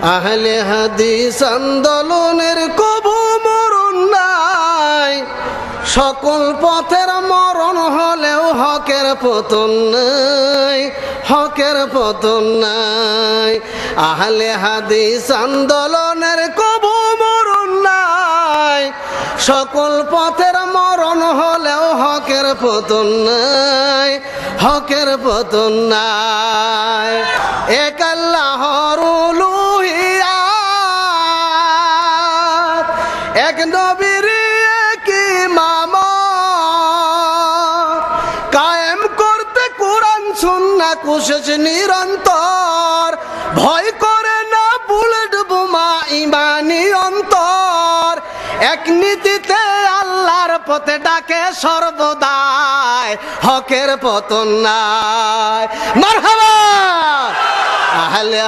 আহলে হাদিস আন্দোলনের কবু মরণ নাই, সকল পথের মরণ হলেও হকের পতন নাই, হকের পতন নাই। আহলে হাদিস আন্দোলনের কবু মরণ নাই, সকল পথের মরণ হলেও হকের পতন নাই, হকের পতন নাই। এক আল্লাহর উলুহিয়াত, এক নবীর এক ইমামত, কায়েম করতে কোরআন সুন্নাহ কোশিশ নিরন্তর, ভয় করে না বুলেট বোমা ইমানি অন্তর, এক নীতিতে আল্লাহর পথে ডাকে সর্বদাই, হকের পতন নাই। মারহাবা। আহলে